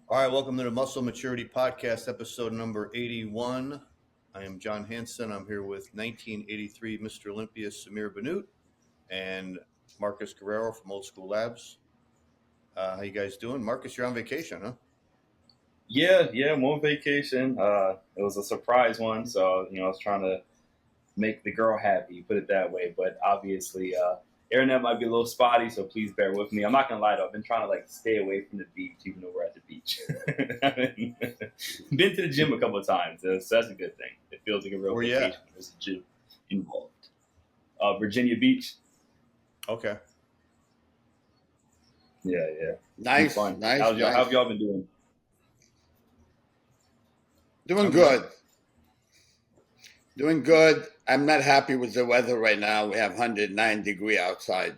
All right, welcome to the Muscle Maturity Podcast, episode number 81. I am John Hansen. I'm here with 1983 Mr. Olympia Samir Bannout and Marcus Guerrero from Old School Labs. How you guys doing? Marcus, you're on vacation, huh? Yeah, I'm on vacation. It was a surprise one, so I was trying to make the girl happy, put it that way. But obviously, internet might be a little spotty, so please bear with me. I'm not gonna lie though, I've been trying to stay away from the beach, even though we're at the beach. Been to the gym a couple of times, so that's a good thing. It feels like a real vacation. There's a gym involved. Virginia Beach. Okay. Yeah. Nice, Fun. nice. How have y'all been doing? Doing good. Doing good. I'm not happy with the weather right now. We have 109 degree outside.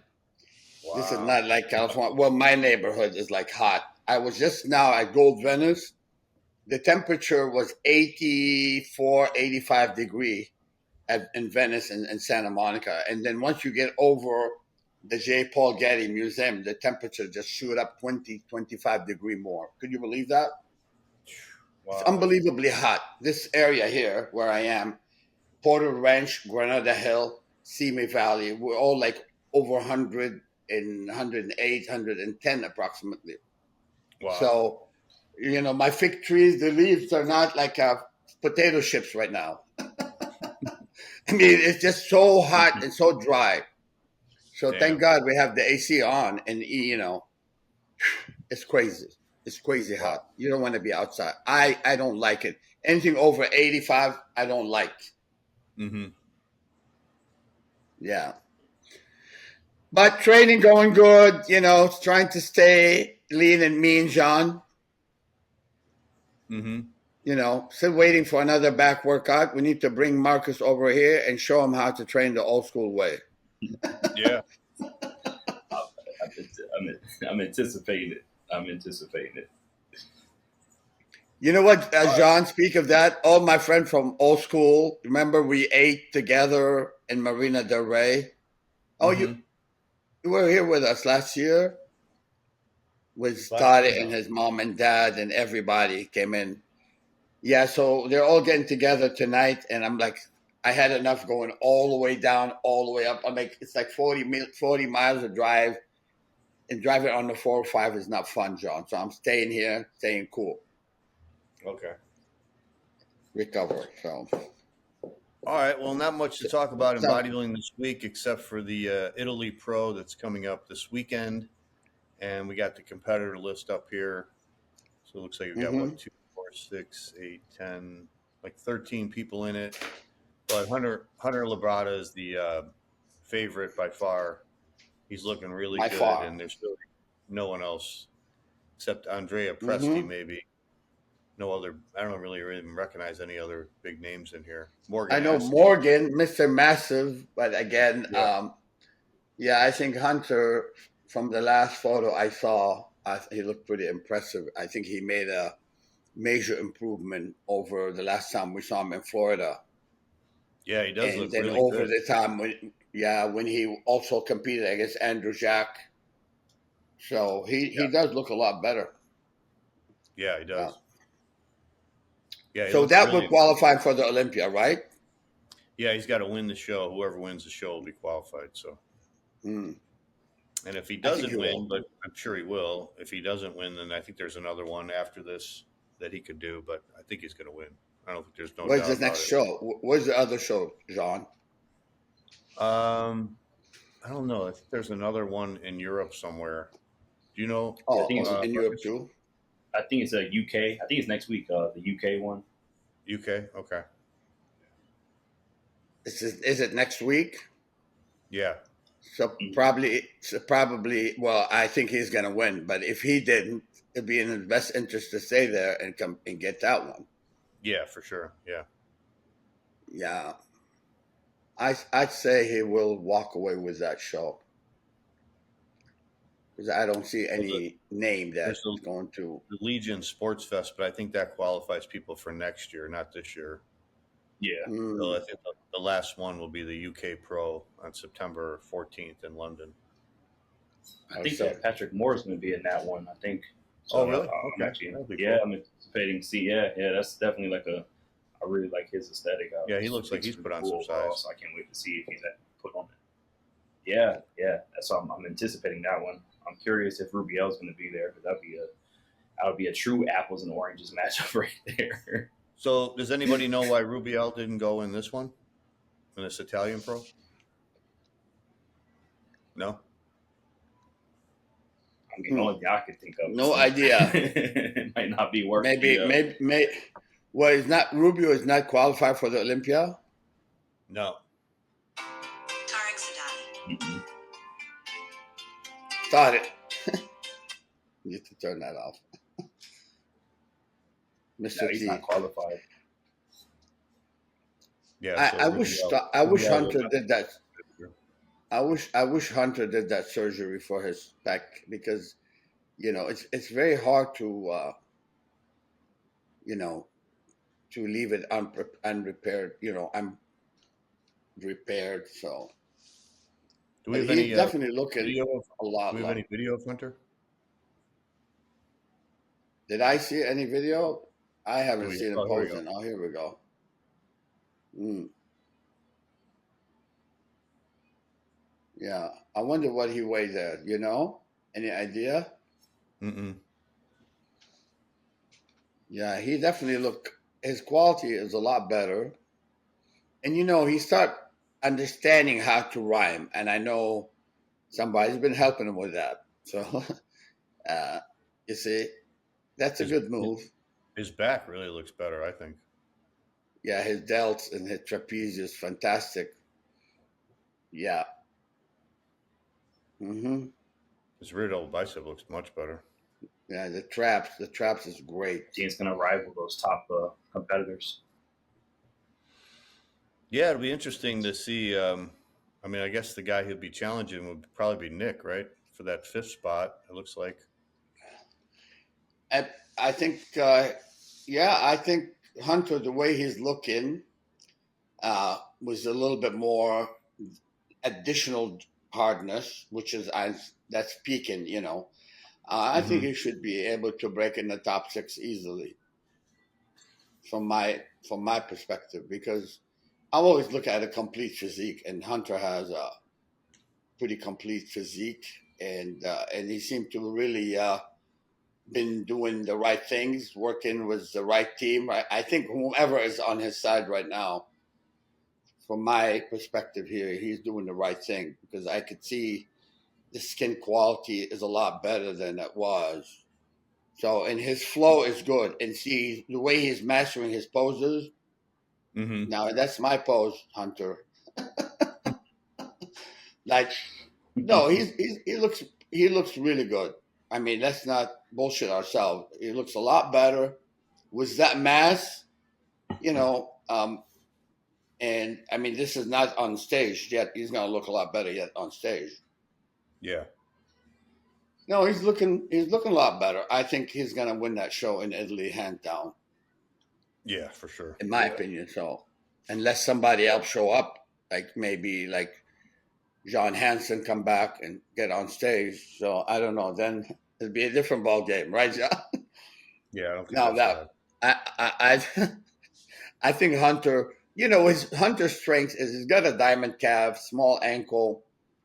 Wow. This is not like California. Well, my neighborhood is hot. I was just now at Gold Venice. The temperature was 84, 85 degree in Venice and Santa Monica. And then once you get over the J. Paul Getty Museum, the temperature just shoot up 20, 25 degree more. Could you believe that? Wow. It's unbelievably hot. This area here where I am, Porter Ranch, Granada Hill, Simi Valley, we're all over 100 and 108, 110 approximately. Wow. So, my fig trees, the leaves are not like potato chips right now. I mean, it's just so hot and so dry. So Thank God we have the AC on, and it's crazy. It's crazy hot. You don't want to be outside. I don't like it. Anything over 85, I don't like. Mm-hmm. Yeah. But training going good, trying to stay lean and mean, John. Mm-hmm. Still waiting for another back workout. We need to bring Marcus over here and show him how to train the old school way. Yeah. I'm anticipating it. You know what, John, speak of that, all my friend from Old School, remember we ate together in Marina del Rey? Oh, you were here with us last year? With Tade and his mom and dad and everybody came in. Yeah, so they're all getting together tonight, and I'm like, I had enough going all the way down, all the way up. I'm like, it's like 40 miles of drive, and driving on the 405 is not fun, John. So I'm staying here, staying cool. Okay. Recover. So. All right. Well, not much to talk about in bodybuilding this week, except for the Italy Pro that's coming up this weekend, and we got the competitor list up here. So it looks like we got 2, 4, 6, 8, 10, 13 people in it. But Hunter Labrada is the favorite by far. He's looking really good, and there's really no one else except Andrea Presti, maybe. No other. I don't really even recognize any other big names in here. Morgan. I know Morgan, Mr. Massive, but again, I think Hunter, from the last photo I saw, he looked pretty impressive. I think he made a major improvement over the last time we saw him in Florida. Yeah, he does look really good. And then over the time when he also competed against Andrew Jack. So he does look a lot better. Yeah, he does. Yeah, so that would qualify for the Olympia, right? Yeah, he's got to win the show. Whoever wins the show will be qualified. So, and if he doesn't win, but I'm sure he will. If he doesn't win, then I think there's another one after this that he could do. But I think he's going to win. I don't think there's no. Where's the next show? Where's the other show, John? I don't know. I think there's another one in Europe somewhere. Do you know? Oh, I think it's in Europe too. I think it's UK. I think it's next week. The UK one. UK. Okay. Is it next week? Yeah. So probably. Well, I think he's going to win. But if he didn't, it'd be in his best interest to stay there and come and get that one. Yeah, for sure. Yeah. Yeah. I'd say he will walk away with that show. Because I don't see any name that's going to. The Legion Sports Fest, but I think that qualifies people for next year, not this year. Yeah. So I think the last one will be the UK Pro on September 14th in London. I think that Patrick Moore's going to be in that one. I think So Oh, really? I'm Okay. actually, That'd be yeah, cool. I'm anticipating to see. Yeah, that's definitely like I really like his aesthetic. Yeah, he looks like It's he's really put on cool some overall, size. so I can't wait to see if he's put on it. Yeah, yeah. That's why I'm anticipating that one. I'm curious if Rubiel's going to be there, because that would be a true apples and oranges matchup right there. So, does anybody know why Rubiel didn't go in this one, in this Italian pro? No. I mean, the only thing I could think of is No idea. it might not be worth Maybe, well, is not Rubio is not qualified for the Olympia? No. Mm-mm. Thought it. You have to turn that off. Mr. No, he's T. not qualified. Yeah. I wish Hunter did that. I wish Hunter did that surgery for his back, because it's very hard to to leave it unrepaired. I'm repaired, so Do we have he's any definitely looking video? a lot. Do we have any video of Hunter? Did I see any video? I haven't seen him Oh, here we go. posting. Oh, here we go. Yeah, I wonder what he weighed there. Any idea? Mm-mm. Yeah, he definitely look. His quality is a lot better, and he start understanding how to rhyme, and I know somebody's been helping him with that. So, you see, that's a good move. His back really looks better, I think. Yeah, his delts and his trapeze is fantastic. Yeah. His rear double bicep looks much better. Yeah, the traps is great. He's going to rival those top competitors. Yeah, it'll be interesting to see. I guess the guy he'd be challenging would probably be Nick, right? For that 5th spot, it looks like. I think, I think Hunter, the way he's looking, was a little bit more additional hardness, which is that's peaking. I think he should be able to break in the top 6 easily. From my perspective, because I always look at a complete physique, and Hunter has a pretty complete physique, and he seemed to really been doing the right things, working with the right team. I think whoever is on his side right now, from my perspective here, he's doing the right thing, because I could see the skin quality is a lot better than it was. So, and his flow is good, and see the way he's mastering his poses. Now that's my pose, Hunter. Like, no, he looks really good. I mean, let's not bullshit ourselves. He looks a lot better with that mass, and I mean, this is not on stage yet. He's gonna look a lot better yet on stage. Yeah. No, he's looking a lot better. I think he's gonna win that show in Italy, hands down. Yeah, for sure. In my opinion, so unless somebody else show up, like maybe John Hansen come back and get on stage. So I don't know. Then it'd be a different ball game, right, John? Yeah, I don't think Now that's bad. I think Hunter, his Hunter's strength is he's got a diamond calf, small ankle,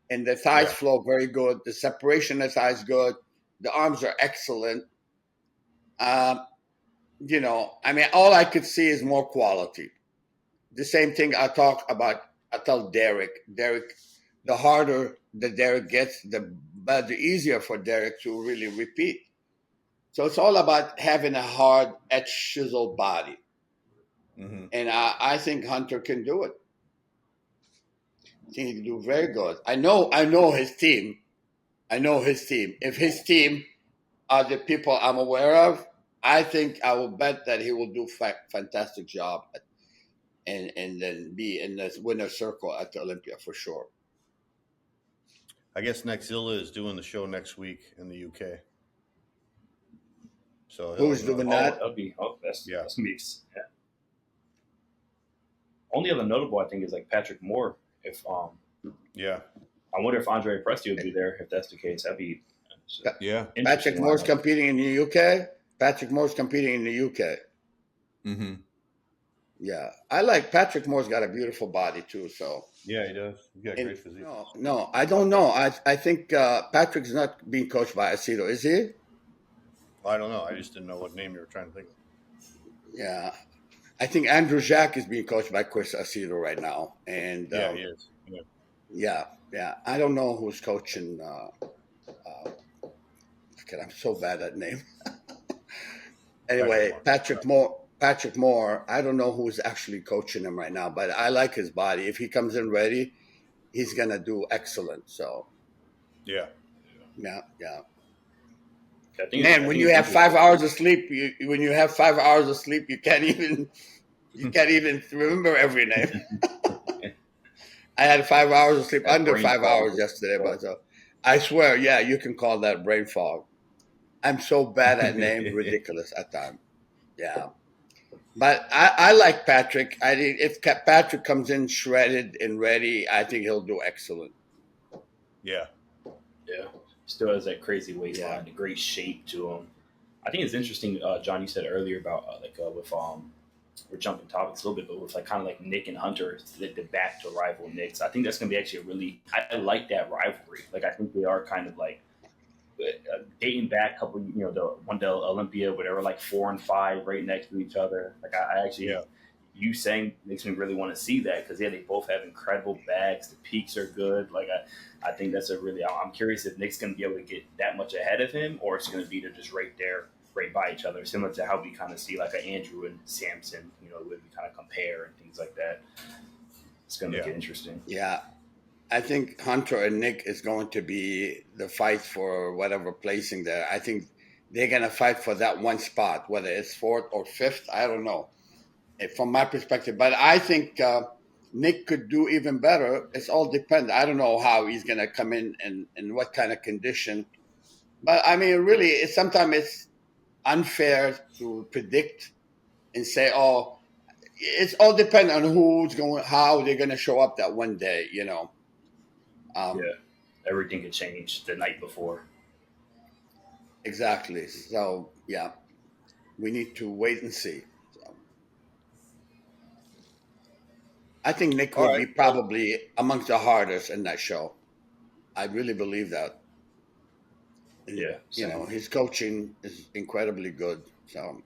and the thighs flow very good. The separation of the thighs good. The arms are excellent. I mean, all I could see is more quality. The same thing I tell Derek. Derek, the harder the Derek gets, the easier for Derek to really repeat. So it's all about having a hard, etched, chiseled body. And I think Hunter can do it. I think he can do very good. I know his team. If his team are the people I'm aware of, I think I will bet that he will do fantastic job and then be in the winner's circle at the Olympia for sure. I guess Nexzilla is doing the show next week in the UK. So who's doing that? That's me. Yeah. Only other notable, I think, is like Patrick Moore. I wonder if Andrea Presti will be there. If that's the case, that'd be So, Yeah. Patrick Moore's competing in the UK. Patrick Moore's competing in the UK. Mm-hmm. Yeah, I like Patrick Moore's got a beautiful body too. So Yeah, he does. He's got a and great physique. no, I don't know. I think Patrick's not being coached by Aceto, is he? I don't know. I just didn't know what name you were trying to think of. Yeah, I think Andrew Jack is being coached by Chris Aceto right now, and Yeah, he is. Yeah. yeah. I don't know who's coaching. God, I'm so bad at name. Anyway, Patrick Moore. Patrick Moore. I don't know who's actually coaching him right now, but I like his body. If he comes in ready, he's gonna do excellent. So Yeah. yeah. I Man, when you have 5 hours of sleep, you can't even remember every name. I had 5 hours of sleep, under 5 hours yesterday, but I swear, yeah, you can call that brain fog. I'm so bad at names, ridiculous at times. Yeah, but I like Patrick. I think if Patrick comes in shredded and ready, I think he'll do excellent. Yeah. Yeah. Still has that crazy waistline, the great shape to him. I think it's interesting, John, you said earlier about with we're jumping topics a little bit, but with like kind of like Nick and Hunter, the back to rival Nicks. I think that's going to be actually I like that rivalry. Like I think they are kind of like dating back a couple, the Olympia where they were like 4 and 5 right next to each other. Like I actually, you saying makes me really want to see that because they both have incredible bags. The peaks are good. Like I think that's I'm curious if Nick's going to be able to get that much ahead of him or it's going to be they're just right there, right by each other, similar to how we kind of see like an Andrew and Samson, when we kind of compare and things like that. It's going to make it interesting. Yeah. I think Hunter and Nick is going to be the fight for whatever placing there. I think they're going to fight for that one spot, whether it's 4th or 5th. I don't know from my perspective, but I think Nick could do even better. It's all depends. I don't know how he's going to come in and what kind of condition, but I mean, really, sometimes it's unfair to predict and say, oh, it's all depend on how they're going to show up that one day, Everything could change the night before. Exactly. So, yeah, we need to wait and see. So, I think Nick will be probably amongst the hardest in that show. I really believe that. And, his coaching is incredibly good. So,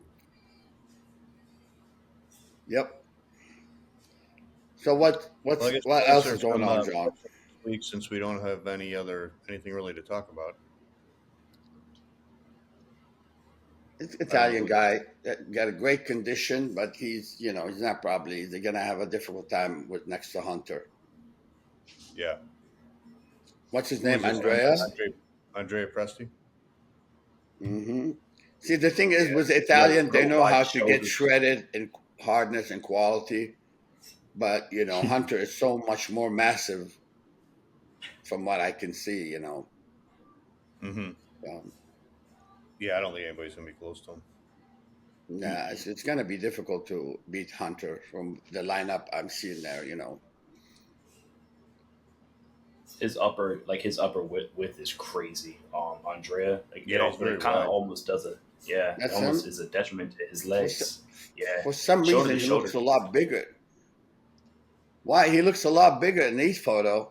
yep. So what else is going on, John? Week since we don't have anything really to talk about. It's Italian guy got a great condition, but he's not probably they're gonna have a difficult time with next to Hunter. Yeah. What's his name? Andrea Presti. Mm-hmm. See, the thing is, with Italian, they know how to get shredded in hardness and quality. But, Hunter is so much more massive from what I can see, Mm-hmm. Yeah, I don't think anybody's going to be close to him. Nah, it's going to be difficult to beat Hunter from the lineup I'm seeing there, His upper width is crazy. Andrea, it kind of almost does is a detriment to his legs. For some reason, he looks a lot bigger. Why? He looks a lot bigger in these photos.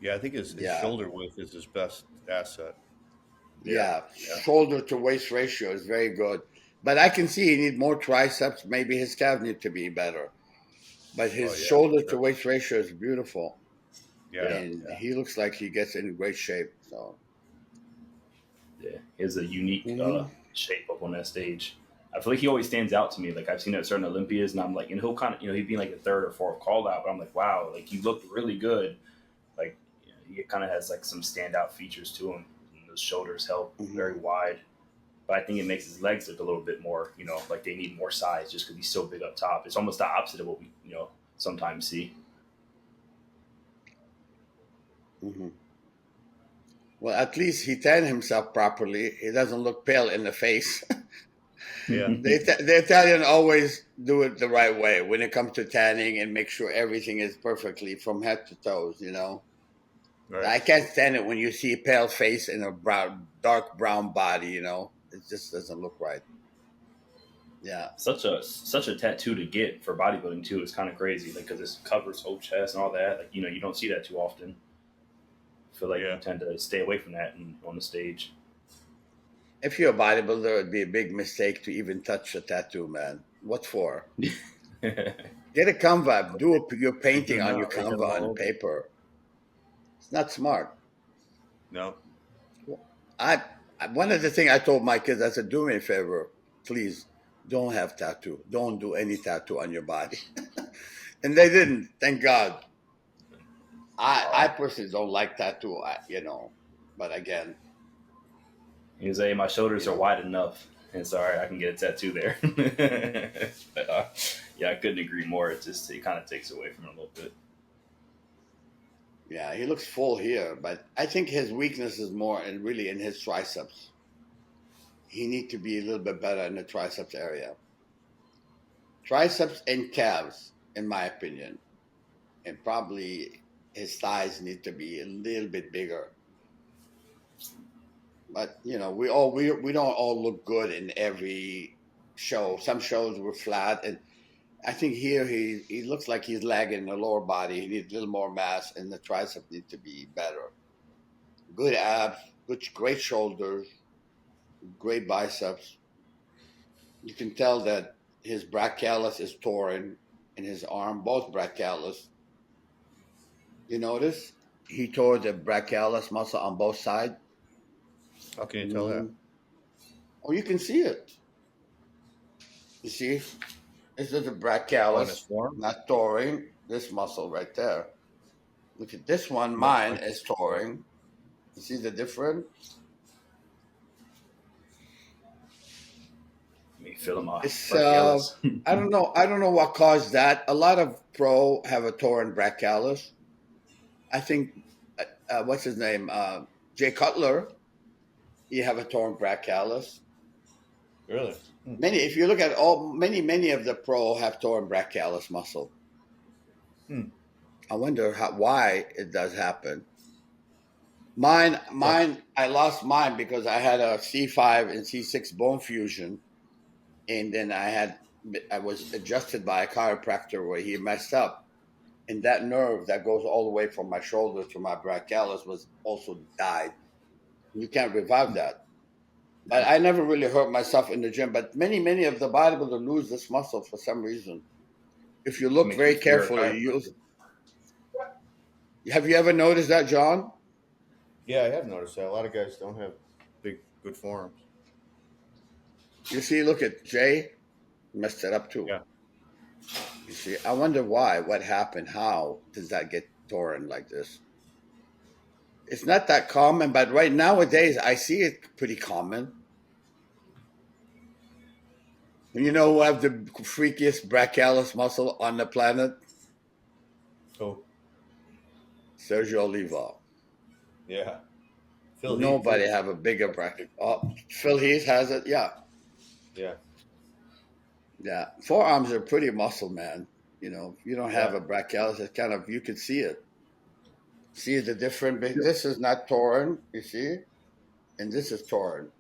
Yeah, I think his shoulder width is his best asset. Yeah. Shoulder to waist ratio is very good. But I can see he needs more triceps. Maybe his calves need to be better. But his shoulder to waist ratio is beautiful. Yeah. And he looks like he gets in great shape. So. Yeah, he has a unique shape up on that stage. I feel like he always stands out to me. Like I've seen at certain Olympias, and I'm like, and he'll kind of, he'd be like the 3rd or 4th call out, but I'm like, wow, like he looked really good. Like he kind of has like some standout features to him. And those shoulders help very wide, but I think it makes his legs look a little bit more, like they need more size just because he's so big up top. It's almost the opposite of what we, sometimes see. Mm-hmm. Well, at least he tanned himself properly. He doesn't look pale in the face. Yeah, the Italian always do it the right way when it comes to tanning and make sure everything is perfectly from head to toes. Right. I can't stand it when you see a pale face and a dark brown body. It just doesn't look right. Yeah. Such a tattoo to get for bodybuilding too is kind of crazy, like because it covers whole chest and all that. Like you don't see that too often. I feel like Yeah. you tend to stay away from that on the stage. If you're a bodybuilder, it'd be a big mistake to even touch a tattoo, man. What for? Get a Canva. Do your They do painting on now. your They got them Canva all on over. paper. It's not smart. No. I One of the things I told my kids, I said, do me a favor, please don't have tattoo. Don't do any tattoo on your body. And they didn't, thank God. I personally don't like tattoo, but again, He was saying my shoulders you are know, wide enough, and sorry, I can get a tattoo there. But, yeah, I couldn't agree more. It kind of takes away from it a little bit. yeah, he looks full here, but I think his weakness is more really in his triceps. He needs to be a little bit better in the triceps area. Triceps and calves, in my opinion, and probably his thighs need to be a little bit bigger. But we don't all look good in every show. Some shows were flat, and I think here he looks like he's lagging in the lower body. He needs a little more mass, and the tricep need to be better. Good abs, great shoulders, great biceps. You can tell that his brachialis is torn in his arm, both brachialis. You notice he tore the brachialis muscle on both sides. How can you tell that? Mm-hmm. Oh, you can see it. You see, this is the On his brachialis, forearm? not touring. This muscle right there. Look at this one. No, Mine is touring. You see the difference? Let me feel my It's brachialis. I don't know. I don't know what caused that. A lot of pro have a torn brachialis. I think what's his name? Jay Cutler. He have a torn brachialis. Really? Many, if you look at many of the pro have torn brachialis muscle. Hmm. I wonder why it does happen. Mine, I lost mine because I had a C5 and C6 bone fusion, and then I was adjusted by a chiropractor where he messed up, and that nerve that goes all the way from my shoulder to my brachialis was also died. You can't revive that. But I never really hurt myself in the gym. But many of the bodybuilders lose this muscle for some reason. If you look Makes me very fear a carefully, chiropractor. have you ever noticed that, John? Yeah, I have noticed that. A lot of guys don't have good forearms. You see, look at Jay, messed it up too. Yeah. You see, I wonder why, what happened, how does that get torn like this? It's not that common, but right nowadays I see it pretty common. You know who have the freakiest brachialis muscle on the planet? Oh, Sergio Oliva. yeah. Phil Heath, Nobody too. have a bigger brachialis. Oh, Phil Heath has it. Yeah, Yeah. yeah. Forearms are pretty muscle, man. If you don't have Yeah. a brachialis, it's kind of, you can see it. See the difference? This is not torn, you see, and this is torn.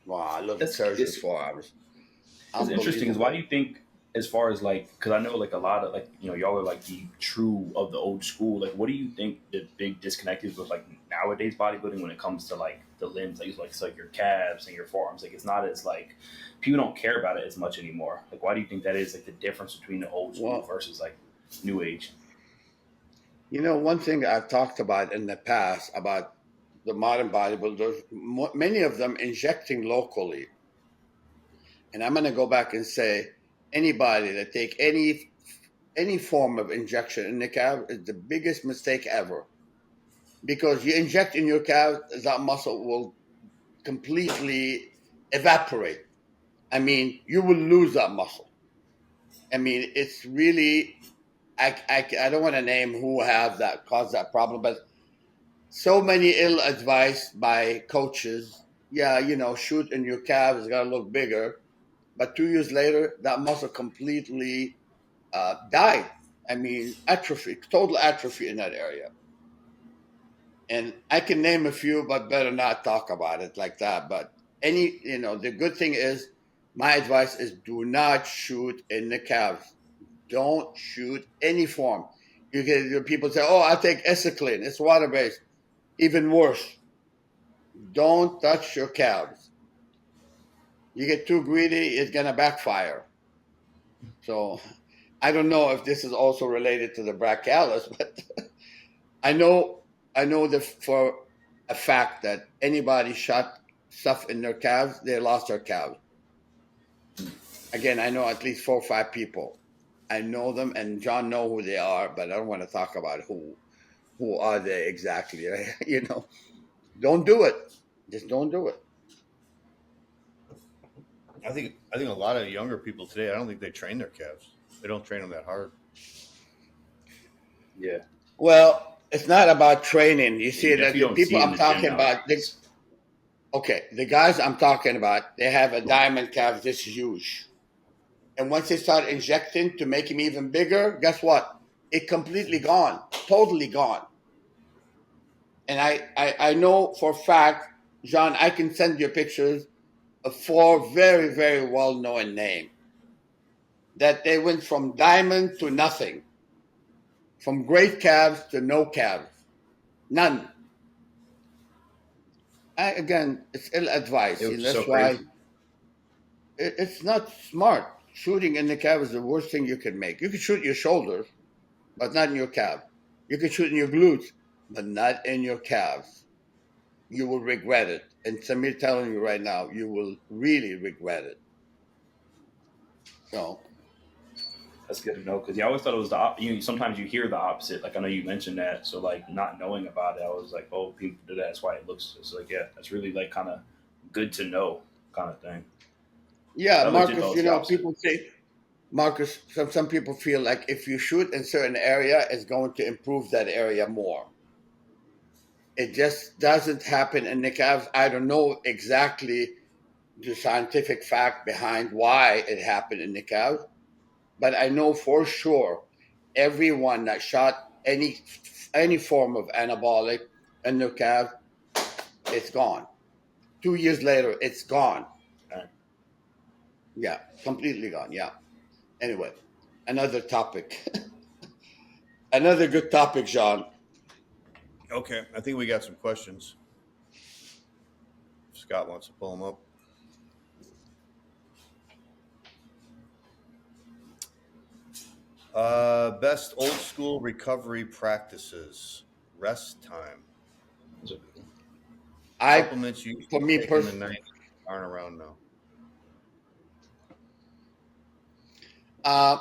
Wow, look at That's Sergio's forearms. It's interesting. Is why do Unbelievable. you think, as far as like, because I know like a lot of like y'all are like the true of the old school. Like, what do you think the big disconnect is with like nowadays bodybuilding when it comes to like the limbs, like it's like your calves and your forearms? Like, it's not as like people don't care about it as much anymore. Like, why do you think that is? Like the difference between the old school Well, versus like new age. one thing I've talked about in the past about the modern bodybuilders, many of them injecting locally. And I'm going to go back and say anybody that take any form of injection in the calf is the biggest mistake ever. Because you inject in your calf, that muscle will completely evaporate. I mean, you will lose that muscle. I mean, it's really, I don't want to name who have that caused that problem, but so many ill advice by coaches. Yeah, shoot in your calf is gonna look bigger, but 2 years later, that muscle completely died. I mean, atrophy, total atrophy in that area. And I can name a few, but better not talk about it like that. But the good thing is, my advice is do not shoot in the calves. Don't shoot any form. You get people say, "Oh, I'll take Esiclin. It's water based." Even worse, don't touch your calves. You get too greedy, it's gonna backfire. So I don't know if this is also related to the brachialis, but I know that for a fact that anybody shot stuff in their calves, they lost their calves. Again, I know at least 4 or 5 people. I know them, and John know who they are, but I don't want to talk about who are they exactly. Don't do it. Just don't do it. I think a lot of younger people today, I don't think they train their calves. They don't train them that hard. Yeah. Well, it's not about training. You see that definitely the don't see people in I'm the gym talking about, nowadays. the guys I'm talking about, they have a diamond calf this huge. And once they start injecting to make him even bigger, guess what? It completely gone, totally gone. And I know for a fact, John, I can send you pictures of 4 very, very well-known names that they went from diamond to nothing, from great calves to no calves, none. Again, it's ill advised. It was so That's why crazy. it's not smart. Shooting in the calf is the worst thing you can make. You can shoot your shoulders, but not in your calf. You can shoot in your glutes, but not in your calves. You will regret it. And Samir telling you right now, you will really regret it. So That's good to know because I always thought it was sometimes you hear the opposite. Like I know you mentioned that, so like not knowing about it, I was like, oh, people do that. That's why it looks. It's like yeah, that's really like kind of good to know kind of thing. yeah, I legit Marcus, thought it's the opposite. people say Marcus, some people feel like if you shoot in certain area, it's going to improve that area more. It just doesn't happen in the calves. I don't know exactly the scientific fact behind why it happened in the calves, but I know for sure everyone that shot any form of anabolic in their calf, it's gone. 2 years later, it's gone. Right. Yeah, completely gone. Yeah. Anyway, another topic. Another good topic, John. Okay, I think we got some questions. Scott wants to pull them up. Best old school recovery practices. Rest time. Supplements you used For to me take in the personally, 90s aren't around now. uh,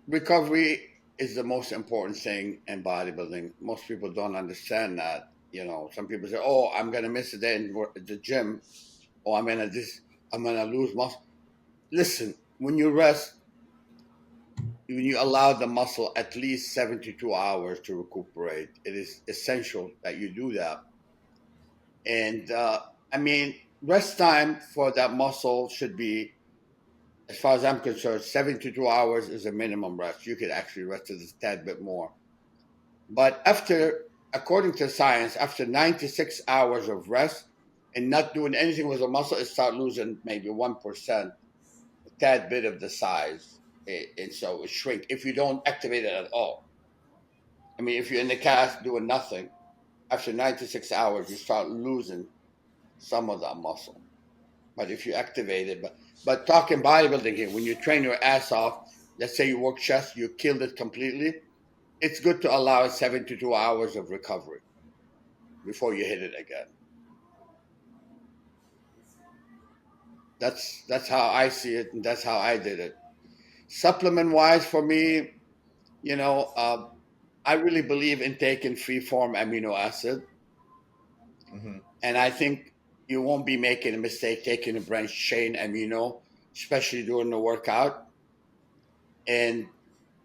recovery is the most important thing in bodybuilding. Most people don't understand that. Some people say, "Oh, I'm gonna miss a day in the gym, or I'm gonna lose muscle." Listen, when you rest, when you allow the muscle at least 72 hours to recuperate, it is essential that you do that. And I mean, rest time for that muscle should be, as far as I'm concerned, 72 hours is a minimum rest. You could actually rest a tad bit more. But according to science, after 96 hours of rest and not doing anything with the muscle, it start losing maybe 1%, a tad bit of the size. And so it shrink if you don't activate it at all. I mean, if you're in the cast doing nothing, after 96 hours, you start losing some of that muscle. But if you activate it, but talking bodybuilding here, when you train your ass off, let's say you work chest, you killed it completely. It's good to allow 72 hours of recovery before you hit it again. That's how I see it, and that's how I did it. Supplement wise, for me, you know, uh, I really believe in taking free form amino acid, Mm-hmm. and I think you won't be making a mistake taking a branched chain amino, especially during the workout. And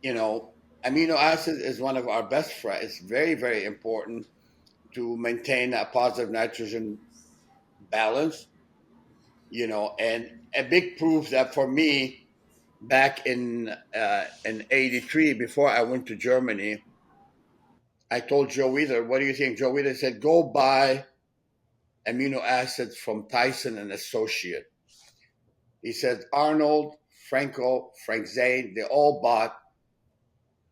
you know, amino acid is one of our best friends. It's very, very important to maintain a positive nitrogen balance, and a big proof that for me, back in '83, before I went to Germany, I told Joe Weider, what do you think? Joe Weider said, go buy amino acids from Tyson and Associate. He said Arnold, Frank Zane, they all bought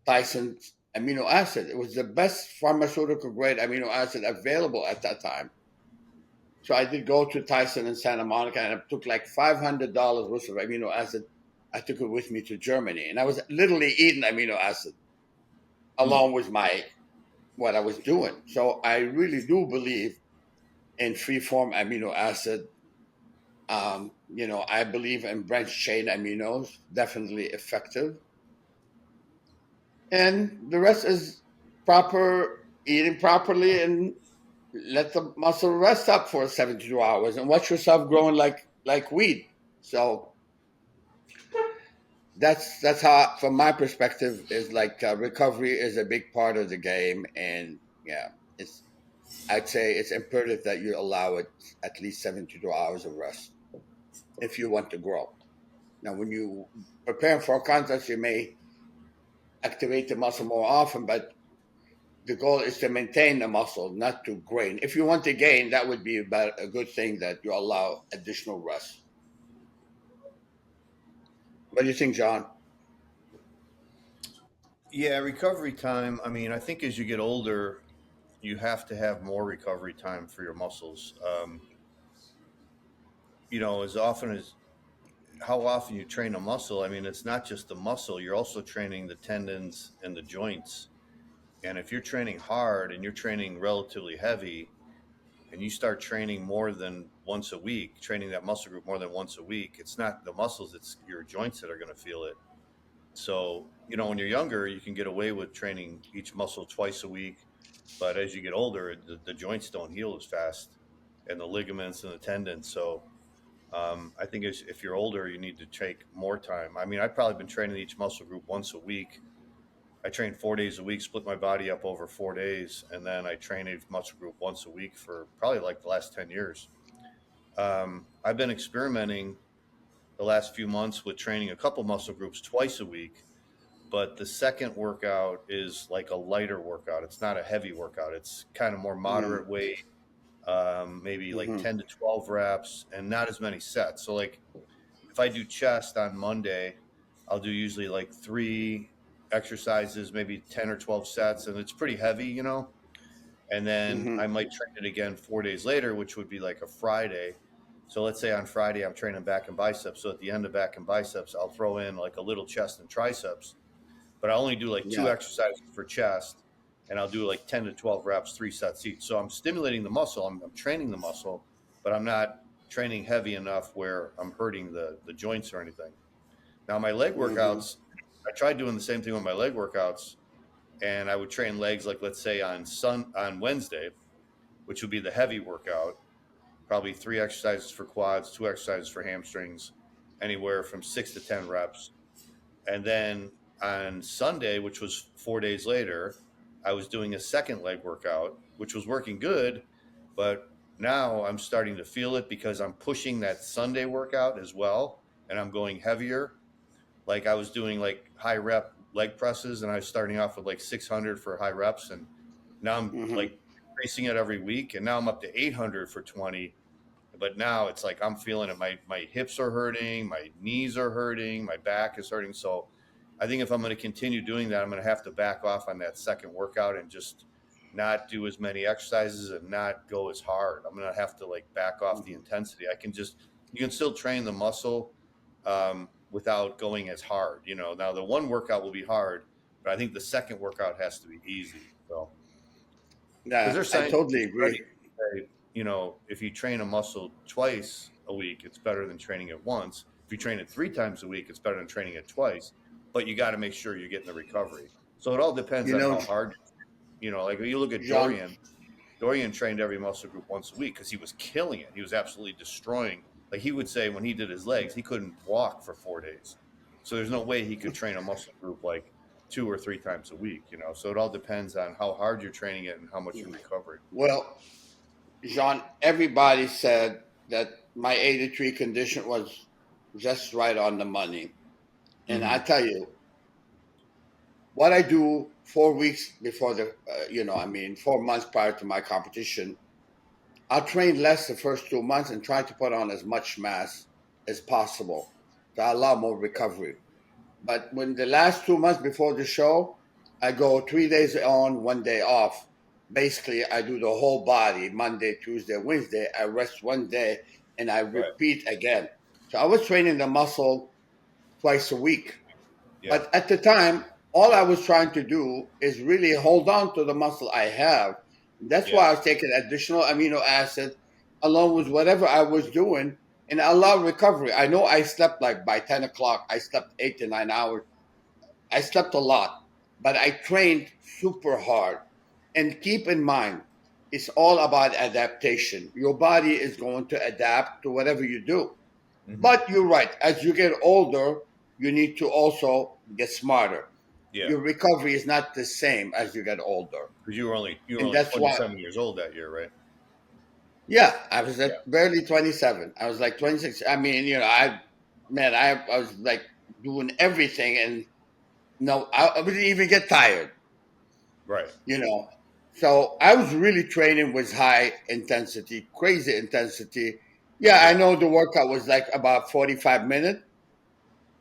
Tyson's amino acid. It was the best pharmaceutical grade amino acid available at that time. So I did go to Tyson in Santa Monica, and I took like $500 worth of amino acid. I took it with me to Germany, and I was literally eating amino acid along with what I was doing. So I really do believe in free-form amino acid. I believe in branched chain aminos, definitely effective. And the rest is proper eating properly and let the muscle rest up for 72 hours and watch yourself growing like weed. So that's how, from my perspective, is like recovery is a big part of the game, and yeah, I'd say it's imperative that you allow it at least 72 hours of rest if you want to grow. Now, when you prepare for a contest, you may activate the muscle more often, but the goal is to maintain the muscle, not to gain. If you want to gain, that would be about a good thing that you allow additional rest. What do you think, John? Yeah, recovery time. I mean, I think as you get older, you have to have more recovery time for your muscles. As often as how often you train a muscle, I mean, it's not just the muscle, you're also training the tendons and the joints. And if you're training hard and you're training relatively heavy and you start training more than once a week, training that muscle group more than once a week, it's not the muscles, it's your joints that are going to feel it. So, when you're younger, you can get away with training each muscle twice a week. But as you get older, the joints don't heal as fast and the ligaments and the tendons. So, I think if you're older, you need to take more time. I mean, I've probably been training each muscle group once a week. I train 4 days a week, split my body up over 4 days, and then I train each muscle group once a week for probably like the last 10 years. I've been experimenting the last few months with training a couple muscle groups twice a week, but the second workout is like a lighter workout. It's not a heavy workout. It's kind of more moderate weight, maybe like Mm-hmm. 10 to 12 reps and not as many sets. So like if I do chest on Monday, I'll do usually like 3 exercises, maybe 10 or 12 sets, and it's pretty heavy, and then Mm-hmm. I might train it again 4 days later, which would be like a Friday. So let's say on Friday I'm training back and biceps. So at the end of back and biceps, I'll throw in like a little chest and triceps, but I only do like two Yeah. exercises for chest, and I'll do like 10 to 12 reps, 3 sets each. So I'm stimulating the muscle, I'm training the muscle, but I'm not training heavy enough where I'm hurting the joints or anything. Now my leg Mm-hmm. workouts, I tried doing the same thing with my leg workouts, and I would train legs like let's say on Wednesday, which would be the heavy workout, probably 3 exercises for quads, 2 exercises for hamstrings, anywhere from 6 to 10 reps. And then on Sunday, which was 4 days later, I was doing a second leg workout, which was working good, but now I'm starting to feel it because I'm pushing that Sunday workout as well, and I'm going heavier. Like I was doing like high rep leg presses, and I was starting off with like 600 for high reps, and now I'm Mm-hmm. like increasing it every week, and now I'm up to 800 for 20. But now it's like I'm feeling it. My hips are hurting, my knees are hurting, my back is hurting. So I think if I'm going to continue doing that, I'm going to have to back off on that second workout and just not do as many exercises and not go as hard. I'm going to have to like back off the Mm-hmm. intensity. You can still train the muscle without going as hard. Now the one workout will be hard, but I think the second workout has to be easy. So, because Yeah, there's I scientific totally agree. studies that say, if you train a muscle twice a week, it's better than training it once. If you train it 3 times a week, it's better than training it twice. But you got to make sure you're getting the recovery. So it all depends You on know, how hard. Like when you look at John. Dorian. Dorian trained every muscle group once a week because he was killing it. He was absolutely destroying. Like he would say when he did his legs, he couldn't walk for 4 days. So there's no way he could train a muscle group like 2 or 3 times a week. So it all depends on how hard you're training it and how much you're recovering. Well, John, everybody said that my 83 condition was just right on the money. And I Mm-hmm. tell you, what I do 4 weeks before 4 months prior to my competition, I'll train less the first 2 months and try to put on as much mass as possible to allow more recovery. But when the last 2 months before the show, I go 3 days on, 1 day off. Basically, I do the whole body, Monday, Tuesday, Wednesday. I rest 1 day and I repeat again. So I was training the muscle twice a week. Yeah. But at the time, all I was trying to do is really hold on to the muscle I have. That's why I was taking additional amino acid along with whatever I was doing and allow recovery. I know I slept like by 10 o'clock, I slept 8 to 9 hours. I slept a lot, but I trained super hard. And keep in mind, it's all about adaptation. Your body is going to adapt to whatever you do. Mm-hmm. But you're right. As you get older, you need to also get smarter. Yeah. Your recovery is not the same as you get older. Because you were only 27 years old that year, right? Yeah, I was barely 27. I was like 26. I mean, I was like doing everything, and I wouldn't even get tired. Right. So I was really training with high intensity, crazy intensity. Yeah, I know the workout was like about 45 minutes,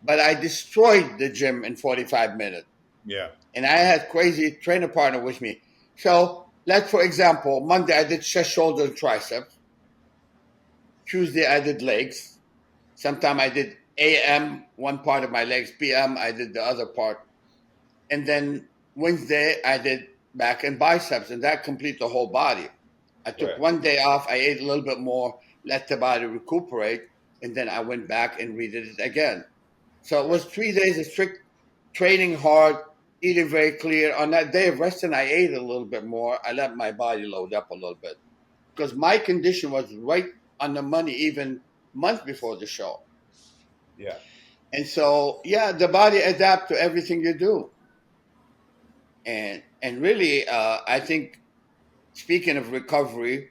but I destroyed the gym in 45 minutes. Yeah. And I had crazy trainer partner with me. So, like for example, Monday I did chest, shoulder, and triceps. Tuesday I did legs. Sometime I did AM, one part of my legs. PM I did the other part. And then Wednesday I did back and biceps, and that complete the whole body. I took 1 day off. I ate a little bit more, let the body recuperate, and then I went back and redid it again. So it was 3 days of strict training hard, eating very clear. On that day of resting, I ate a little bit more. I let my body load up a little bit because my condition was right on the money even months before the show. Yeah. And so, the body adapts to everything you do. And really, I think, speaking of recovery,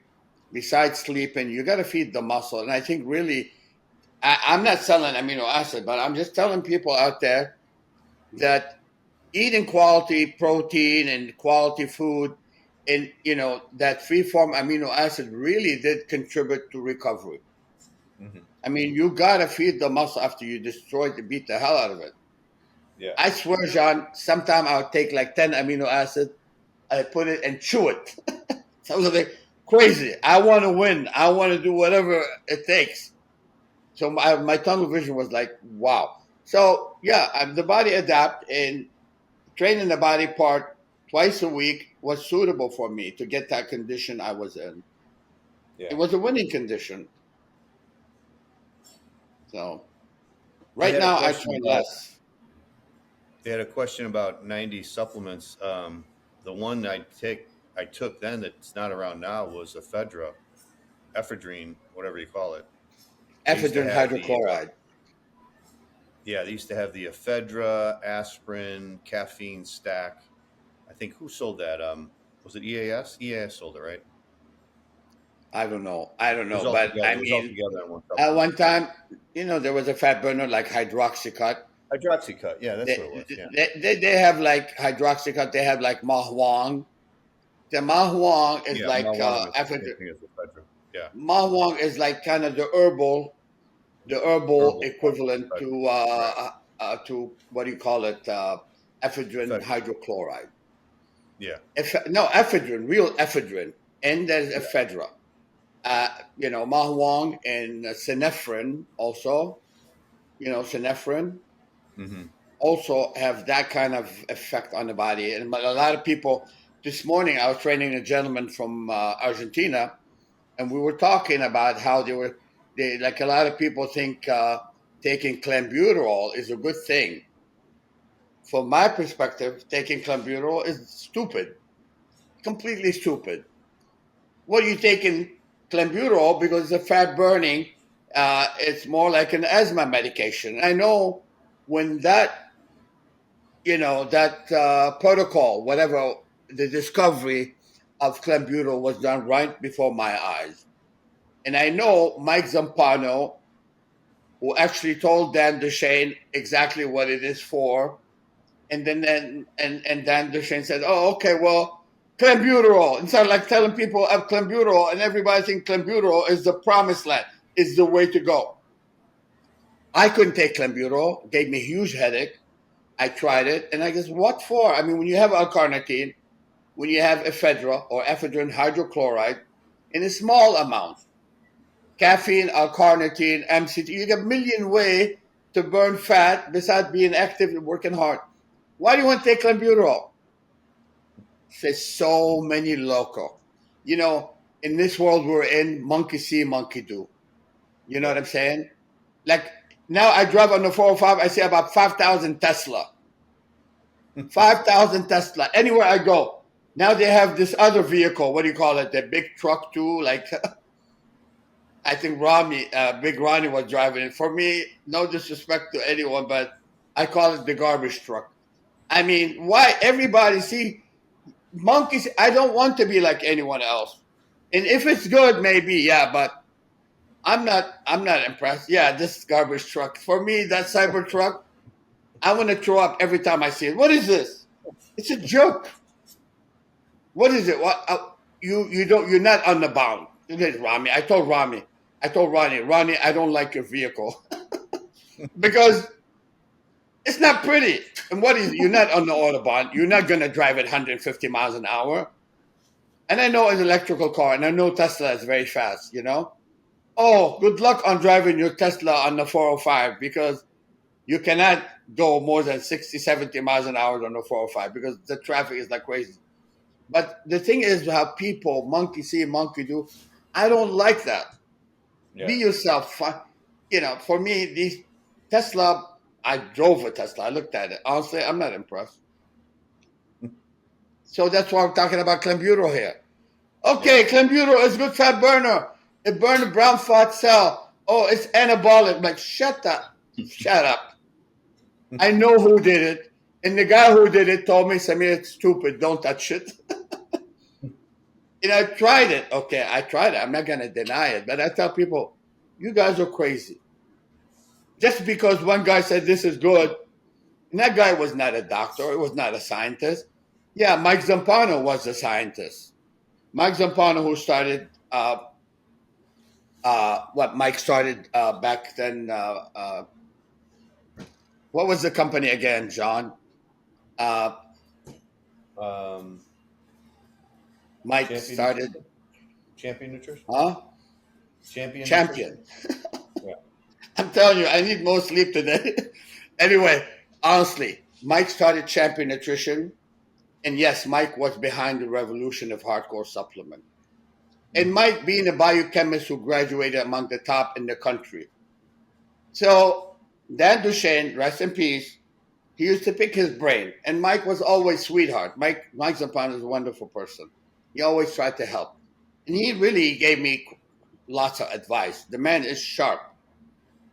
besides sleeping, you got to feed the muscle. And I think really, I'm not selling amino acid, but I'm just telling people out there that eating quality protein and quality food and, that free-form amino acid really did contribute to recovery. Mm-hmm. I mean, you got to feed the muscle after you beat the hell out of it. Yeah. I swear, John, sometime I'll take like 10 amino acid, I put it and chew it. So I was like, crazy. I want to win. I want to do whatever it takes. So my tunnel vision was like, wow. So the body adapt, and training the body part twice a week was suitable for me to get that condition I was in. Yeah. It was a winning condition. So right now I train less. They had a question about 90 supplements. The one I took then that's not around now was ephedrine, whatever you call it. Ephedrine hydrochloride. They used to have the ephedra, aspirin, caffeine stack. I think who sold that? Was it EAS? EAS sold it, right? I don't know. But I mean, at one time, there was a fat burner like Hydroxycut. Hydroxycut, yeah, that's what it was. Yeah. They have like Hydroxycut. They have like Mahuang. The Mahuang is like ephedrine. Yeah. Mahuang is like kind of the herbal equivalent to what do you call it? Ephedrine hydrochloride. Yeah. Ephedrine, real ephedrine, and there's ephedra. Mahuang and synephrine also. Synephrine also have that kind of effect on the body. And a lot of people. This morning, I was training a gentleman from Argentina, and we were talking about how like a lot of people think taking clenbuterol is a good thing. From my perspective, taking clenbuterol is stupid, completely stupid. What are you taking clenbuterol because it's a fat burning? It's more like an asthma medication. I know when that protocol, whatever. The discovery of clenbuterol was done right before my eyes. And I know Mike Zampano, who actually told Dan Duchesne exactly what it is for, And then and Dan Duchesne said, "Oh, okay, well, clenbuterol." Instead of like telling people of clenbuterol, and everybody thinks clenbuterol is the promised land, is the way to go. I couldn't take clenbuterol; it gave me a huge headache. I tried it, and I guess what for? I mean, when you have L-carnitine, when you have ephedra or ephedrine hydrochloride in a small amount, caffeine, L-carnitine, MCT, you get a million ways to burn fat besides being active and working hard. Why do you want to take clenbuterol? There's so many local. You know, in this world we're in, monkey see, monkey do. You know what I'm saying? Like now I drive on the 405, I see about 5,000 Tesla. 5,000 Tesla, anywhere I go. Now they have this other vehicle, what do you call it? The big truck too, like I think Big Ronnie was driving it. For me, no disrespect to anyone, but I call it the garbage truck. I mean, why everybody see monkeys? I don't want to be like anyone else. And if it's good, maybe, yeah, but I'm not impressed. Yeah, this garbage truck. For me, that cyber truck, I want to throw up every time I see it. What is this? It's a joke. What is it? What you're not on the bound. It is Rami. I told Ronnie, I don't like your vehicle. Because it's not pretty. And what is you're not on the Autobahn. You're not gonna drive at 150 miles an hour. And I know it's an electrical car, and I know Tesla is very fast, you know? Oh, good luck on driving your Tesla on the 405 because you cannot go more than 60, 70 miles an hour on the 405 because the traffic is like crazy. But the thing is how people monkey see, monkey do. I don't like that. Yeah. Be yourself. You know, for me, these Tesla, I drove a Tesla. I looked at it. Honestly, I'm not impressed. So that's why I'm talking about clenbuterol here. Okay, yeah. Clenbuterol is good fat burner. It burns the brown fat cell. Oh, it's anabolic. Like, shut up. Shut up. I know who did it. And the guy who did it told me, Samir, it's stupid. Don't touch it. And I tried it. Okay, I tried it. I'm not going to deny it. But I tell people, you guys are crazy. Just because one guy said this is good, and that guy was not a doctor. He was not a scientist. Yeah, Mike Zampano was a scientist. Mike Zampano, who started what Mike started back then. What was the company again, John? Mike started Champion Nutrition. Huh? Champion. Yeah. I'm telling you, I need more sleep today. Anyway, honestly, Mike started Champion Nutrition. And yes, Mike was behind the revolution of hardcore supplement. And Mike being a biochemist who graduated among the top in the country. So Dan Duchesne, rest in peace, he used to pick his brain. And Mike was always sweetheart. Mike Zampano is a wonderful person. He always tried to help. And he really gave me lots of advice. The man is sharp.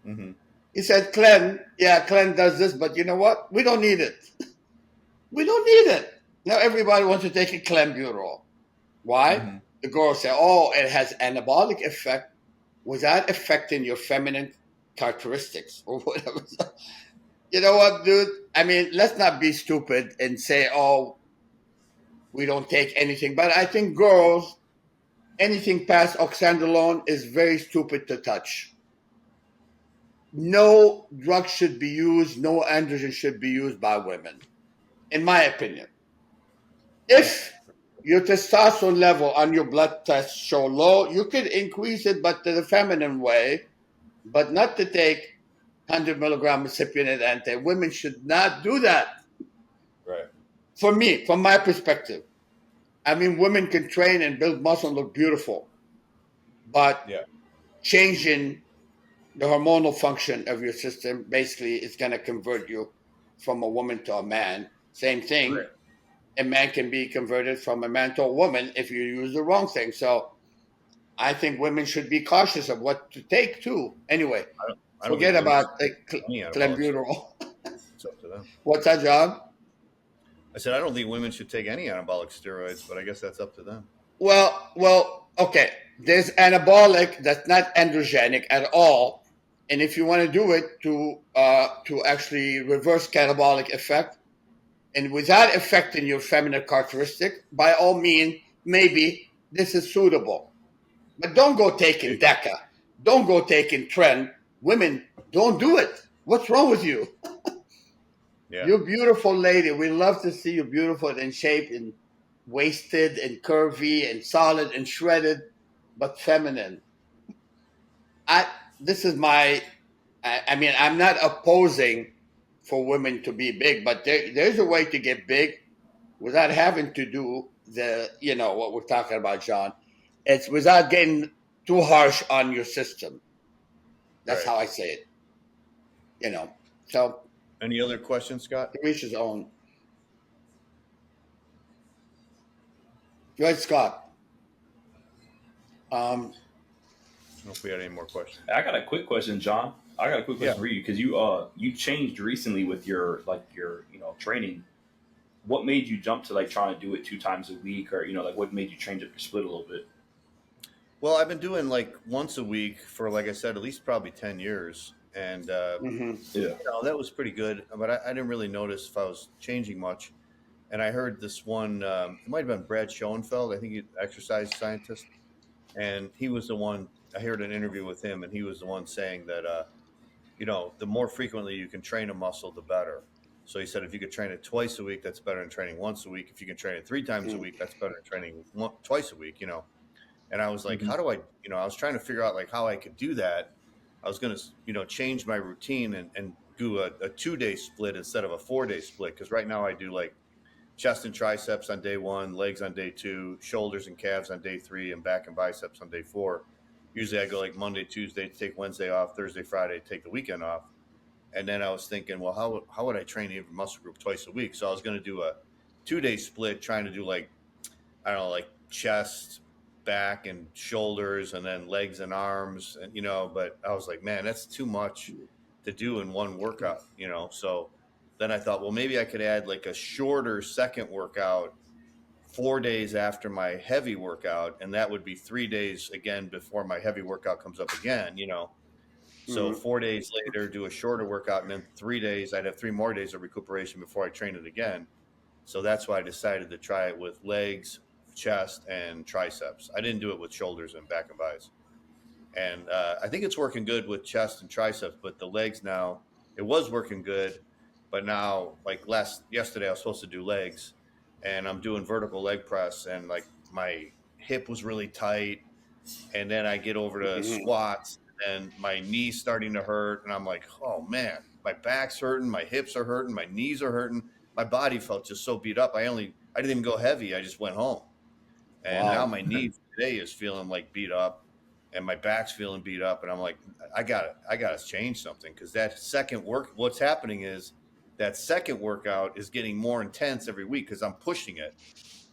Mm-hmm. He said, Clen does this, but you know what? We don't need it. We don't need it. Now everybody wants to take a clenbuterol. Why? Mm-hmm. The girls say, oh, it has anabolic effect without affecting your feminine characteristics or whatever. You know what, dude? I mean, let's not be stupid and say, oh, we don't take anything. But I think girls, anything past oxandrolone is very stupid to touch. No drug should be used, no androgen should be used by women, in my opinion. If your testosterone level on your blood test show low, you could increase it, but the feminine way, but not to take 100 milligram recipient anti. Women should not do that. Right. For me, from my perspective. I mean, women can train and build muscle and look beautiful, but changing the hormonal function of your system basically is going to convert you from a woman to a man. Same thing. Right. A man can be converted from a man to a woman if you use the wrong thing. So I think women should be cautious of what to take too. Anyway, I don't forget about clenbuterol. It's up to them. What's that, John? I said I don't think women should take any anabolic steroids, but I guess that's up to them. Well, okay. There's anabolic that's not androgenic at all, and if you want to do it to actually reverse catabolic effect, and without affecting your feminine characteristic, by all means, maybe this is suitable. But don't go taking DECA. Don't go taking trend. Women, don't do it. What's wrong with you? Yeah. You're a beautiful lady. We love to see you beautiful and in shape and wasted and curvy and solid and shredded, but feminine. I this is my I mean, I'm not opposing for women to be big, but there's a way to get big without having to do what we're talking about, John. It's without getting too harsh on your system. That's Right. how I say it. So Any other questions, Scott? to each his own. Go ahead, Scott. I don't know if we had any more questions. I got a quick question, John. I got a quick question for you because you changed recently with your training. What made you jump to like trying to do it 2 times a week, or like what made you change up your split a little bit? Well, I've been doing like once a week for, like I said, at least probably 10 years. And, that was pretty good. But I didn't really notice if I was changing much. And I heard this one, it might have been Brad Schoenfeld. I think he's an exercise scientist. And he was the one, I heard an interview with him, and he was the one saying that, the more frequently you can train a muscle, the better. So he said if you could train it twice a week, that's better than training once a week. If you can train it 3 times a week, that's better than training twice a week, And I was like, how do I, I was trying to figure out like how I could do that. I was going to, change my routine and do a 2-day split instead of a 4-day split. Because right now I do like chest and triceps on day 1, legs on day 2, shoulders and calves on day 3, and back and biceps on day 4. Usually I go like Monday, Tuesday, take Wednesday off, Thursday, Friday, take the weekend off. And then I was thinking, well, how would I train every muscle group twice a week? So I was going to do a 2-day split, trying to do like, I don't know, like chest, back and shoulders, and then legs and arms, and but I was like, man, that's too much to do in one workout, So then I thought, well, maybe I could add like a shorter second workout 4 days after my heavy workout, and that would be 3 days again before my heavy workout comes up again, So 4 days later, do a shorter workout, and then 3 days, I'd have 3 more days of recuperation before I train it again. So that's why I decided to try it with legs, chest, and triceps. I didn't do it with shoulders and back and biceps. And I think it's working good with chest and triceps, but the legs now, it was working good, but now, like yesterday, I was supposed to do legs, and I'm doing vertical leg press, and like my hip was really tight, and then I get over to squats, and my knee's starting to hurt, and I'm like, oh man, my back's hurting, my hips are hurting, my knees are hurting, my body felt just so beat up. I didn't even go heavy. I just went home. And now my knee today is feeling like beat up, and my back's feeling beat up. And I'm like, I gotta change something, because that second what's happening is that second workout is getting more intense every week because I'm pushing it.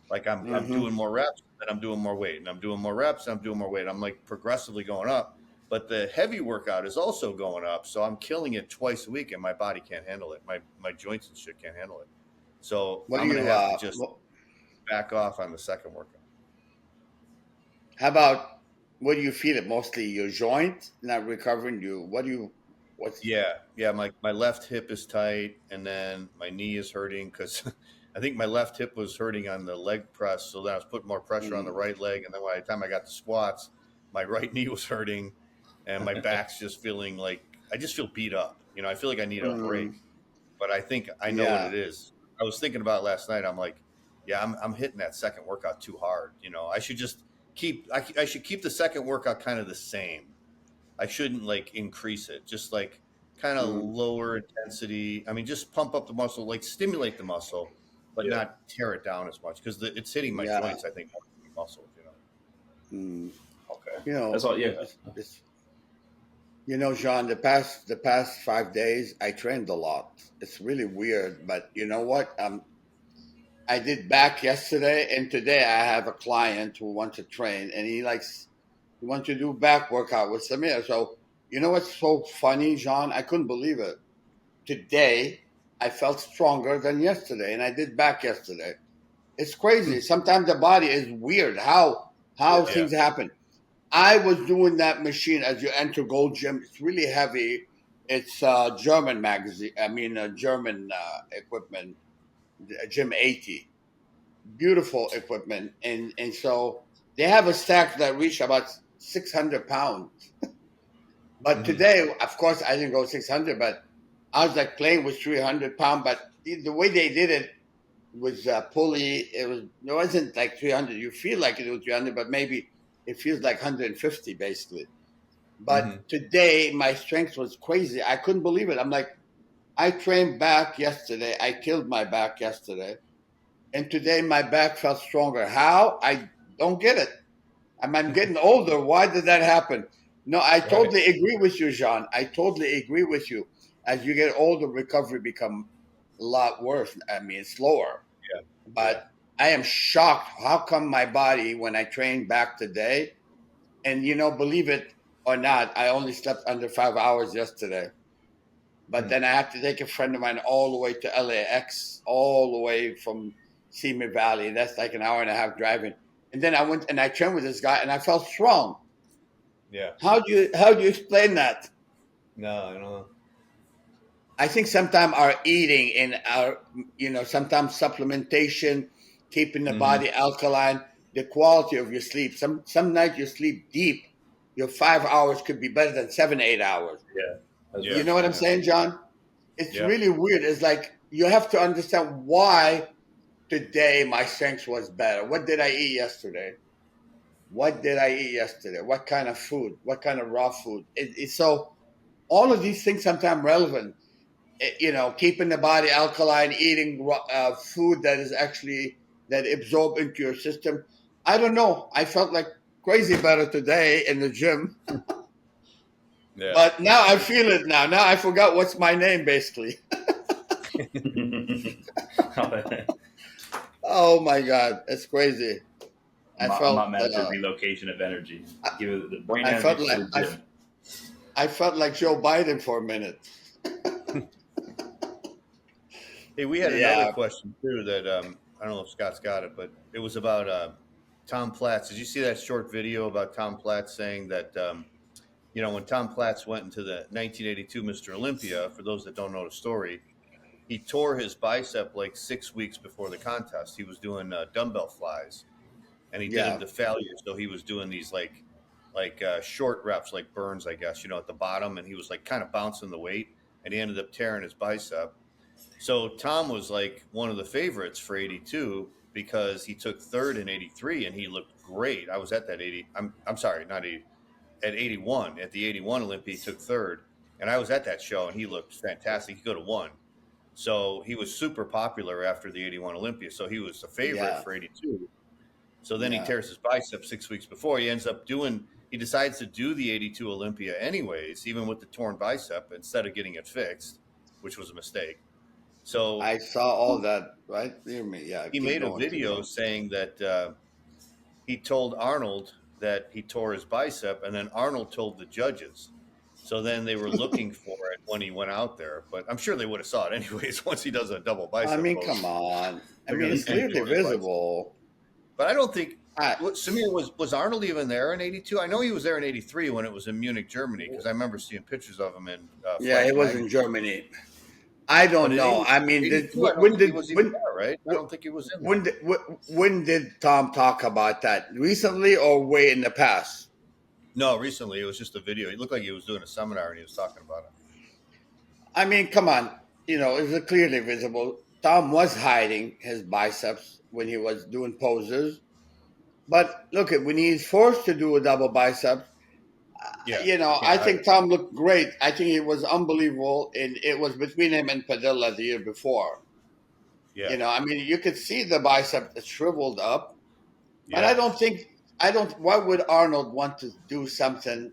Like I'm doing more reps, and I'm doing more weight, and I'm doing more reps, and I'm doing more weight. I'm like progressively going up, but the heavy workout is also going up. So I'm killing it twice a week, and my body can't handle it. My joints and shit can't handle it. So I'm going to have to just back off on the second workout. How about, what do you feel it mostly? Your joint not recovering? Yeah. My left hip is tight, and then my knee is hurting because I think my left hip was hurting on the leg press. So then I was putting more pressure on the right leg. And then by the time I got to squats, my right knee was hurting, and my back's just feeling like, I just feel beat up. I feel like I need a break, but I think I know what it is. I was thinking about it last night. I'm like, yeah, I'm hitting that second workout too hard. I should just I should keep the second workout kind of the same. I shouldn't like increase it, just like kind of lower intensity. I mean, just pump up the muscle, like stimulate the muscle, but not tear it down as much, because it's hitting my joints, I think, more than the muscles, Okay. That's all. Yeah. Jean, the past 5 days, I trained a lot. It's really weird, but you know what? I did back yesterday, and today I have a client who wants to train, and he wants to do back workout with Samir. So, you know what's so funny, Jean? I couldn't believe it. Today, I felt stronger than yesterday, and I did back yesterday. It's crazy. Sometimes the body is weird. How things happen. I was doing that machine as you enter Gold Gym. It's really heavy. It's German magazine. German equipment. Gym 80. Beautiful equipment, and so they have a stack that reach about 600 pounds. But today, of course, I didn't go 600, but I was like playing with 300-pound. But the way they did it was pulley. It wasn't like 300. You feel like it was 300, but maybe it feels like 150 basically. But today, my strength was crazy. I couldn't believe it. I'm like, I trained back yesterday. I killed my back yesterday. And today my back felt stronger. How? I don't get it. I'm getting older. Why did that happen? No, I totally agree with you, Jean. I totally agree with you. As you get older, recovery become a lot worse. I mean, slower. Yeah. But I am shocked. How come my body, when I trained back today, and believe it or not, I only slept under 5 hours yesterday. But then I have to take a friend of mine all the way to LAX, all the way from Simi Valley. That's like an hour and a half driving. And then I went and I trained with this guy, and I felt strong. Yeah. How do you explain that? No, I don't know. I think sometimes our eating and our sometimes supplementation, keeping the body alkaline, the quality of your sleep. Some nights you sleep deep. Your 5 hours could be better than 7-8 hours. Yeah. You know what I'm saying, John? It's really weird. It's like you have to understand why today my strength was better. What did I eat yesterday? What kind of food? What kind of raw food? It's so all of these things sometimes relevant. Keeping the body alkaline, eating food that is actually that absorb into your system. I don't know. I felt like crazy better today in the gym. Yeah. But now I feel it now. Now I forgot what's my name, basically. Oh my God, it's crazy. I'm not mad at the relocation of energy. Give it the brain energy to the gym. I felt like Joe Biden for a minute. Hey, we had another question too that I don't know if Scott's got it, but it was about Tom Platz. Did you see that short video about Tom Platz saying that when Tom Platz went into the 1982 Mr. Olympia, for those that don't know the story, he tore his bicep like 6 weeks before the contest. He was doing dumbbell flies, and he did them to failure. So he was doing these like short reps, like Burns, I guess, at the bottom, and he was like kind of bouncing the weight, and he ended up tearing his bicep. So Tom was like one of the favorites for 82 because he took third in 83 and he looked great. I was at that 80. I'm sorry, not 80. At 81, at the 81 Olympia, he took third, and I was at that show and he looked fantastic. He could have won. So he was super popular after the 81 Olympia. So he was the favorite for 82. So then he tears his bicep 6 weeks before. He decides to do the 82 Olympia anyways, even with the torn bicep, instead of getting it fixed, which was a mistake. So I saw all that, right? He made a video saying that he told Arnold that he tore his bicep, and then Arnold told the judges. So then they were looking for it when he went out there, but I'm sure they would have saw it anyways once he does a double bicep. I mean, come on. I mean, it's clearly visible. But I don't think Samir was Arnold even there in 82? I know he was there in 83 when it was in Munich, Germany, because I remember seeing pictures of him in. He was in Germany. I don't know. I mean, when did right? I don't think he was in there. When did Tom talk about that? Recently or way in the past? No, recently. It was just a video. It looked like he was doing a seminar and he was talking about it. I mean, come on. It was clearly visible. Tom was hiding his biceps when he was doing poses. But look, when he's forced to do a double bicep, I think Tom looked great. I think he was unbelievable, and it was between him and Padilla the year before. Yeah. I mean, you could see the bicep shriveled up, but why would Arnold want to do something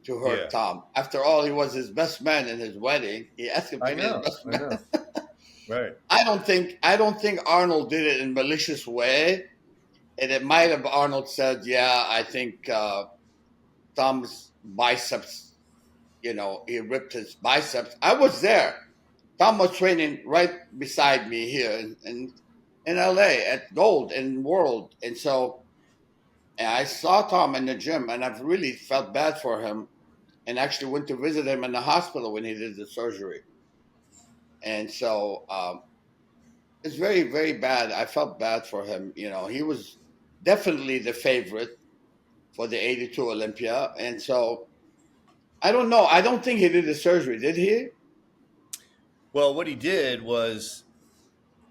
to hurt Tom? After all, he was his best man in his wedding. He asked him to be his best man. Right. I don't think Arnold did it in a malicious way, and it might have Arnold said, I think Tom's biceps, he ripped his biceps. I was there. Tom was training right beside me here in LA at Gold and World. And so I saw Tom in the gym, and I've really felt bad for him, and actually went to visit him in the hospital when he did the surgery. And so it's very, very bad. I felt bad for him. He was definitely the favorite for the 82 Olympia. And so I don't know. I don't think he did the surgery. Did he? Well, what he did was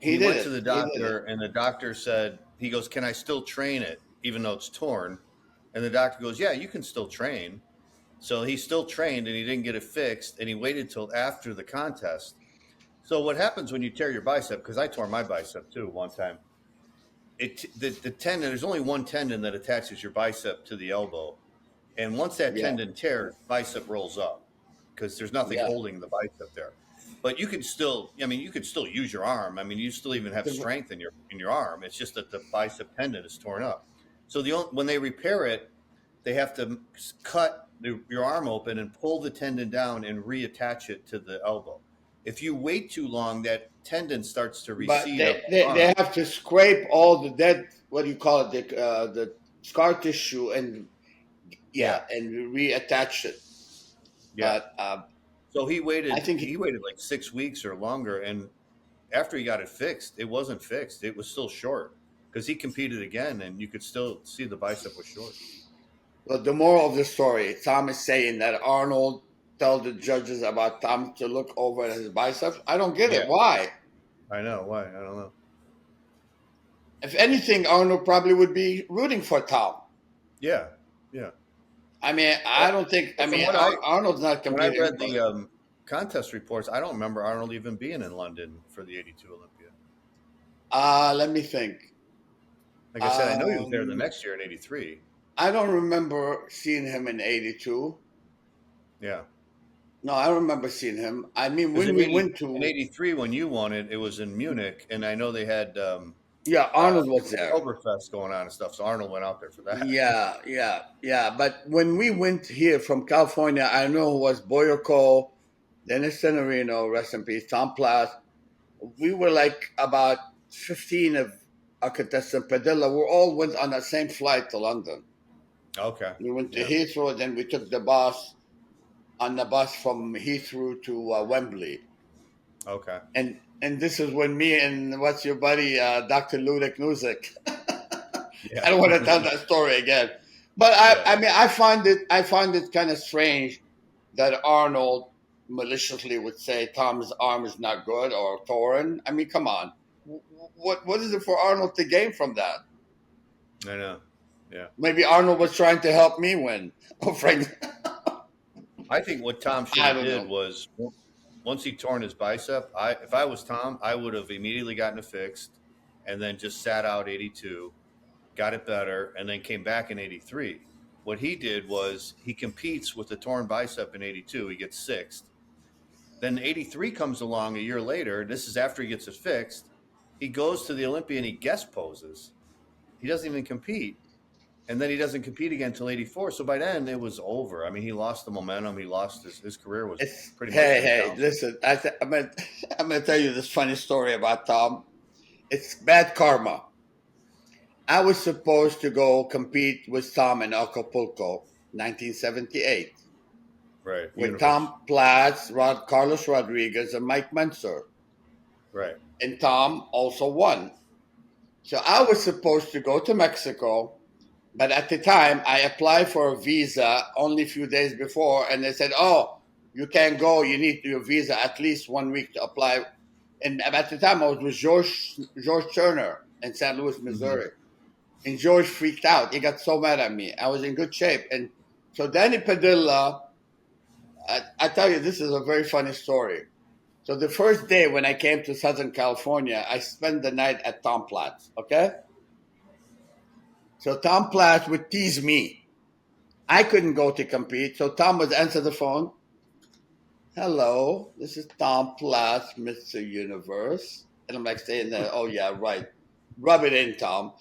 He he did went to it. the He did it. doctor, and the doctor said, he goes, "Can I still train it even though it's torn?" And the doctor goes, "Yeah, you can still train." So he still trained, and he didn't get it fixed, and he waited till after the contest. So what happens when you tear your bicep? Because I tore my bicep too one time. The tendon. There's only one tendon that attaches your bicep to the elbow, and once that Yeah. tendon tears, bicep rolls up because there's nothing Yeah. holding the bicep there. But you could still, I mean, you could still use your arm. I mean, you still even have strength in your arm. It's just that the bicep tendon is torn up. So when they repair it, they have to cut your arm open and pull the tendon down and reattach it to the elbow. If you wait too long, that tendon starts to But recede up they, the they, arm. they have to scrape all the dead, what do you call it, the scar tissue and and reattach it. Yeah. But So he I waited. think He waited like 6 weeks or longer, and after he got it fixed, it wasn't fixed. It was still short because he competed again, and you could still see the bicep was short. well, the moral of the story, Tom is saying that Arnold told the judges about Tom to look over at his biceps. I don't get it. Yeah, Why? I know. Why? I don't know. If anything, Arnold probably would be rooting for Tom. Yeah, yeah. I mean, I don't think. I From mean, what Arnold's not when I competing. read the contest reports, I don't remember Arnold even being in London for the '82 Olympia. Let me think. Like I said, I know he was there the Um, next year in '83. I don't remember seeing him in '82. Yeah, No, I don't remember seeing him. I mean, because when we went in to, '83 when you won it, it was in Munich, and I know they had yeah, Arnold was there. Oktoberfest going on and stuff. So Arnold went out there for that. Yeah, yeah, yeah. But when we went here from California, I know it was Boyko, Dennis Tenorino, rest in peace, Tom Platz. We were like about 15 of our contestants, Padilla. We all went on the same flight to London. Okay. We went to Yeah. Heathrow, then we took the bus from Heathrow to Wembley. Okay. And this is when me and what's your buddy, Dr. Ludek Nuzek. Yeah. I don't want to tell that story again. But I mean, I find it kind of strange that Arnold maliciously would say Tom's arm is not good or torn. I mean, come on. What is it for Arnold to gain from that? I know. Yeah. Maybe Arnold was trying to help me win. Oh, Frank. I think what Tom should I have don't did know. was once he torn his bicep, if I was Tom, I would have immediately gotten it fixed and then just sat out '82, got it better, and then came back in '83. What he did was he competes with the torn bicep in '82. He gets sixth. Then '83 comes along a year later. This is after he gets it fixed. He goes to the Olympia and he guest poses. He doesn't even compete. And then he doesn't compete again until '84. So by then it was over. I mean, he lost the momentum. He lost his career was pretty much Hey, listen. I'm gonna tell you this funny story about Tom. It's bad karma. I was supposed to go compete with Tom in Acapulco, 1978, right. with Universe. Tom Platz, Carlos Rodriguez, and Mike Menser. Right. And Tom also won. So I was supposed to go to Mexico, but at the time I applied for a visa only a few days before, and they said, "Oh, you can't go. You need your visa at least 1 week to apply." And at the time I was with George Turner in St. Louis, Missouri. And George freaked out. He got so mad at me. I was in good shape. And so Danny Padilla, I tell you, this is a very funny story. So the first day when I came to Southern California, I spent the night at Tom Platz, okay? So Tom Platz would tease me. I couldn't go to compete, so Tom would answer the phone. "Hello, this is Tom Platz, Mr. Universe." And I'm like saying that, "Oh yeah, right. Rub it in, Tom."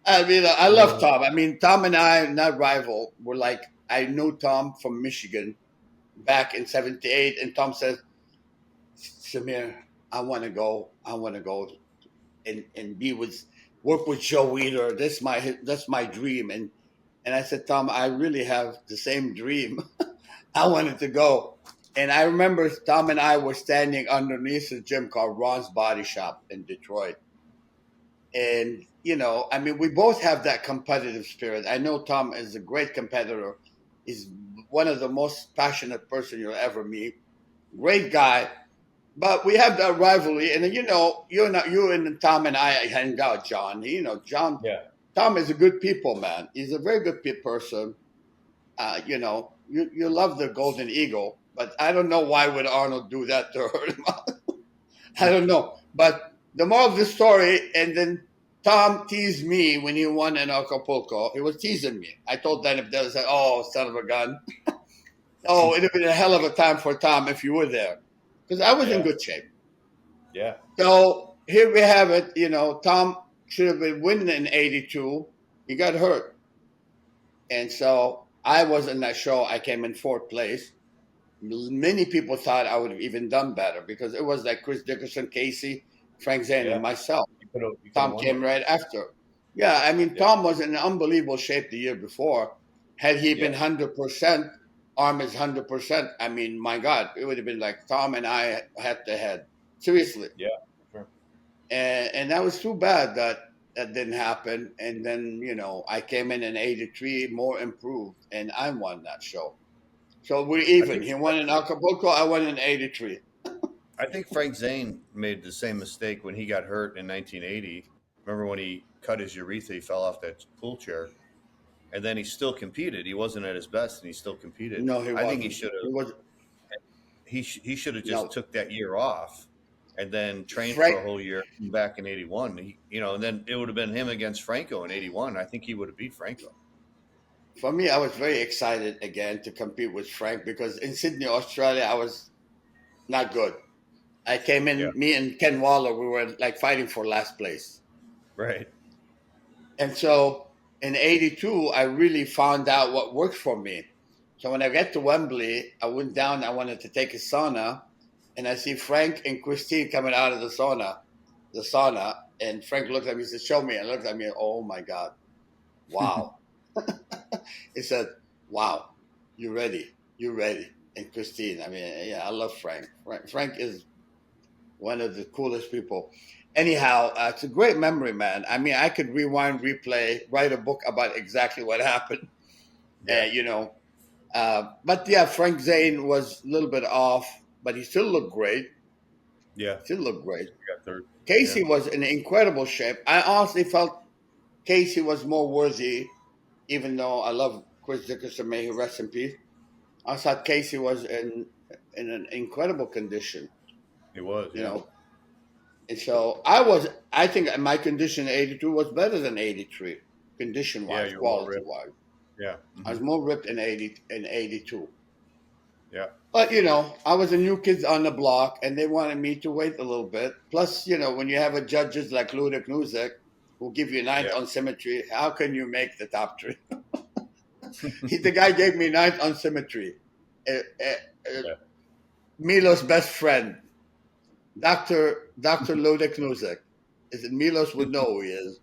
I mean, I love Tom. I mean, Tom and I, not rival, were like, I knew Tom from Michigan back in '78, and Tom says, "Samir, I want to go. I want to go and work with Joe Weider. That's my dream." And I said, "Tom, I really have the same dream. I wanted to go." And I remember Tom and I were standing underneath a gym called Ron's Body Shop in Detroit. And, I mean, we both have that competitive spirit. I know Tom is a great competitor. He's one of the most passionate person you'll ever meet. Great guy. But we have that rivalry. And, you and Tom and I hang out, John. John, Yeah. Tom is a good people, man. He's a very good person. You love the Golden Eagle, but I don't know why would Arnold do that to hurt him. I don't know. But the moral of the story, and then Tom teased me when he won in Acapulco. He was teasing me. I told Dan if they said, "Oh, son of a gun." Oh, it'd have been a hell of a time for Tom if you were there, because I was in good shape. Yeah. So here we have it. Tom should have been winning in '82. He got hurt, and so I was in that show. I came in fourth place. Many people thought I would have even done better because it was like Chris Dickerson, Casey, Frank Zane, and myself. You Tom came right after. Yeah, I mean, Tom was in unbelievable shape the year before. Had he been 100%, arm is 100%, I mean, my God, it would have been like Tom and I head to head. Seriously. Yeah, sure. And that was too bad that didn't happen. And then, I came in '83, more improved, and I won that show. So we're even. He won in Acapulco, I won in '83. I think Frank Zane made the same mistake when he got hurt in 1980. Remember when he cut his urethra, he fell off that pool chair, and then he still competed. He wasn't at his best, and he still competed. No, he wasn't. I think he should have. He should have just took that year off, and then trained for a whole year back in '81. And then it would have been him against Franco in '81. I think he would have beat Franco. For me, I was very excited again to compete with Frank because in Sydney, Australia, I was not good. I came in, me and Ken Waller, we were like fighting for last place. Right. And so in '82, I really found out what worked for me. So when I got to Wembley, I went down, I wanted to take a sauna, and I see Frank and Christine coming out of the sauna, and Frank looked at me and said, "Show me." And looked at me, oh my God, wow. He said, "Wow, you're ready. And Christine, I mean, yeah, I love Frank. Frank is one of the coolest people. Anyhow, it's a great memory, man. I mean, I could rewind, replay, write a book about exactly what happened. But yeah, Frank Zane was a little bit off, but he still looked great. Yeah, still looked great. Got third. Casey was in incredible shape. I honestly felt Casey was more worthy, even though I love Chris Dickerson, may he rest in peace. I thought Casey was in an incredible condition. He was, And so I think my condition in '82 was better than '83, condition-wise, quality-wise. Yeah. Mm-hmm. I was more ripped in '82. Yeah. But, I was a new kid on the block, and they wanted me to wait a little bit. Plus, when you have a judges like Ludwig Knuzek, who give you ninth on symmetry, how can you make the top three? The guy gave me ninth on symmetry. Milo's best friend, Dr. Ludwig Knuzek. Milos would know who he is.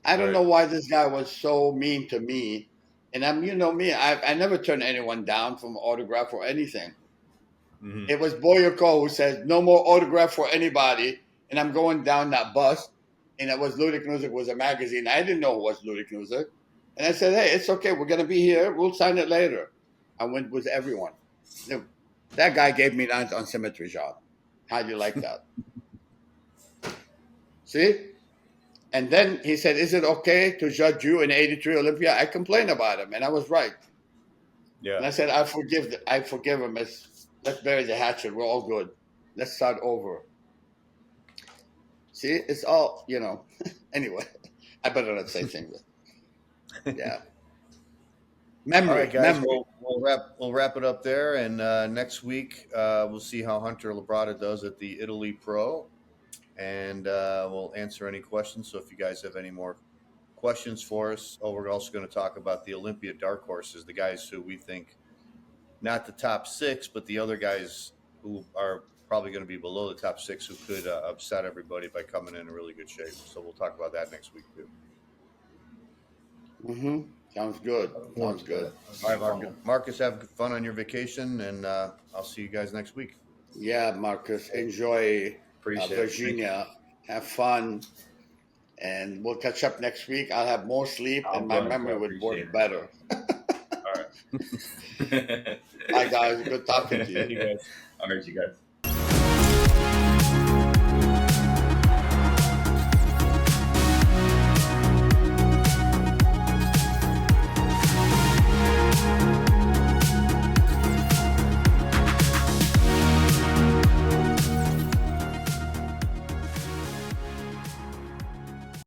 I don't know why this guy was so mean to me. And me, I never turn anyone down from autograph or anything. Mm-hmm. It was Boyako who said, "No more autograph for anybody." And I'm going down that bus, and it was Ludwig Knuzek was a magazine. I didn't know who was Ludwig Knuzek. And I said, "Hey, it's okay. We're going to be here. We'll sign it later." I went with everyone. That guy gave me ninth on symmetry, John. How do you like that? See? And then he said, "Is it okay to judge you in '83 Olympia?" I complained about him, and I was right. Yeah. And I said, I forgive him. Let's bury the hatchet. We're all good. Let's start over. See, it's all, Anyway, I better not say things. Yeah. Memory. All right, guys. Memory. We'll wrap it up there, and next week we'll see how Hunter Labrada does at the Italy Pro, and we'll answer any questions. So if you guys have any more questions for us, we're also going to talk about the Olympia dark horses, the guys who we think not the top six, but the other guys who are probably going to be below the top six who could upset everybody by coming in really good shape. So we'll talk about that next week too. Mm-hmm. Sounds good. Sounds good. All right, Marcus, have fun on your vacation, and I'll see you guys next week. Yeah, Marcus, enjoy Appreciate it. Virginia. Have fun, and we'll catch up next week. I'll have more sleep, and my memory would work better. All right. Hi, guys. Good talking to you. You guys. All right, you guys.